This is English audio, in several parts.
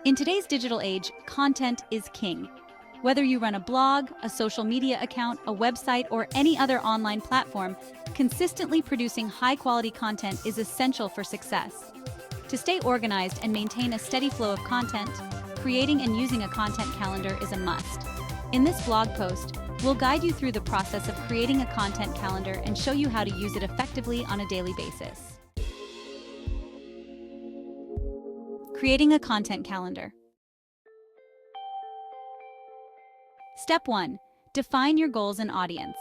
In today's digital age, content is king. Whether you run a blog, a social media account, a website, or any other online platform, consistently producing high-quality content is essential for success. To stay organized and maintain a steady flow of content, creating and using a content calendar is a must. In this blog post, we'll guide you through the process of creating a content calendar and show you how to use it effectively on a daily basis. Creating a content calendar. Step 1. Define your goals and audience.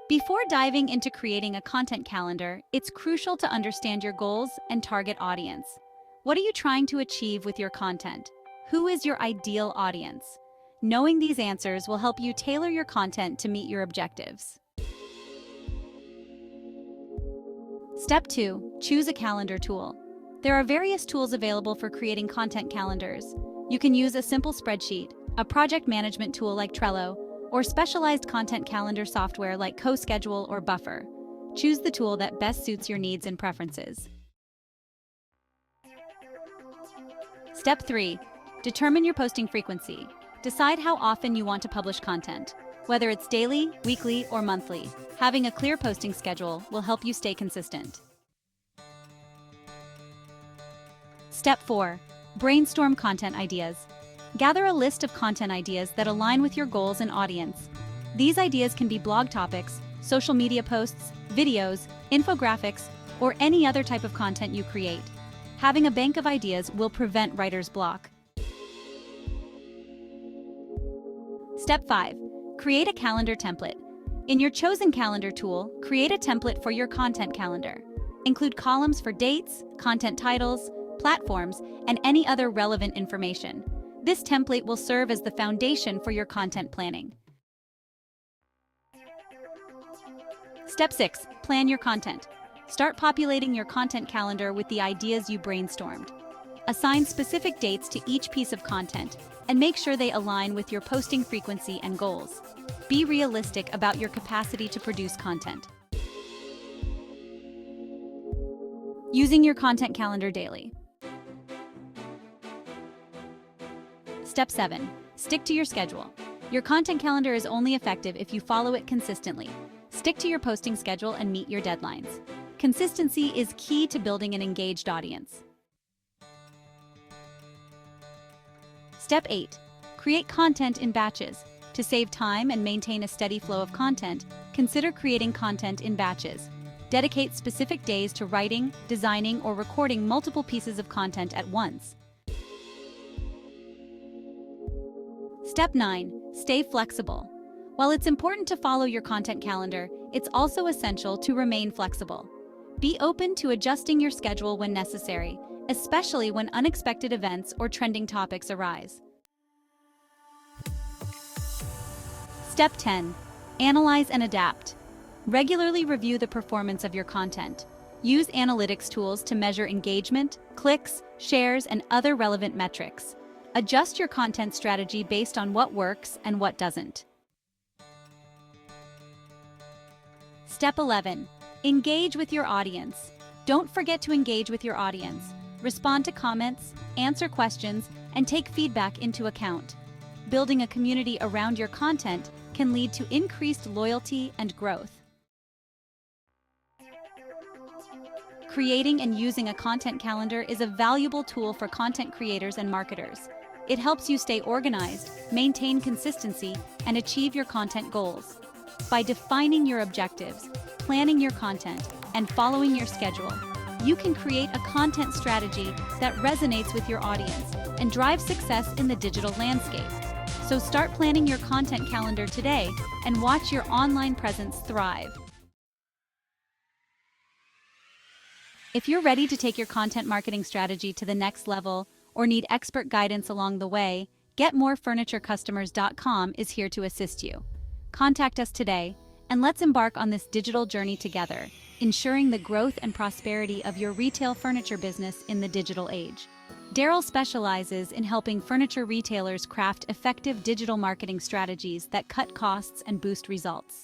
Before diving into creating a content calendar, it's crucial to understand your goals and target audience. What are you trying to achieve with your content? Who is your ideal audience? Knowing these answers will help you tailor your content to meet your objectives. Step 2. Choose a calendar tool. There are various tools available for creating content calendars. You can use a simple spreadsheet, a project management tool like Trello, or specialized content calendar software like CoSchedule or Buffer. Choose the tool that best suits your needs and preferences. Step 3. Determine your posting frequency. Decide how often you want to publish content. Whether it's daily, weekly, or monthly, having a clear posting schedule will help you stay consistent. Step 4. Brainstorm content ideas. Gather a list of content ideas that align with your goals and audience. These ideas can be blog topics, social media posts, videos, infographics, or any other type of content you create. Having a bank of ideas will prevent writer's block. Step 5. Create a calendar template. In your chosen calendar tool, create a template for your content calendar. Include columns for dates, content titles, platforms, and any other relevant information. This template will serve as the foundation for your content planning. Step 6. Plan your content. Start populating your content calendar with the ideas you brainstormed. Assign specific dates to each piece of content and make sure they align with your posting frequency and goals. Be realistic about your capacity to produce content. Using your content calendar daily. Step 7. Stick to your schedule. Your content calendar is only effective if you follow it consistently. Stick to your posting schedule and meet your deadlines. Consistency is key to building an engaged audience. Step 8. Create content in batches. To save time and maintain a steady flow of content, consider creating content in batches. Dedicate specific days to writing, designing, or recording multiple pieces of content at once. Step 9. Stay flexible. While it's important to follow your content calendar, it's also essential to remain flexible. Be open to adjusting your schedule when necessary, especially when unexpected events or trending topics arise. Step 10. Analyze and adapt. Regularly review the performance of your content. Use analytics tools to measure engagement, clicks, shares, and other relevant metrics. Adjust your content strategy based on what works and what doesn't. Step 11. Engage with your audience. Don't forget to engage with your audience. Respond to comments, answer questions, and take feedback into account. Building a community around your content can lead to increased loyalty and growth. Creating and using a content calendar is a valuable tool for content creators and marketers. It helps you stay organized, maintain consistency, and achieve your content goals. By defining your objectives, planning your content, and following your schedule, you can create a content strategy that resonates with your audience and drive success in the digital landscape. So start planning your content calendar today and watch your online presence thrive. If you're ready to take your content marketing strategy to the next level or need expert guidance along the way, GetMoreFurnitureCustomers.com is here to assist you. Contact us today and let's embark on this digital journey together, ensuring the growth and prosperity of your retail furniture business in the digital age. Daryl specializes in helping furniture retailers craft effective digital marketing strategies that cut costs and boost results.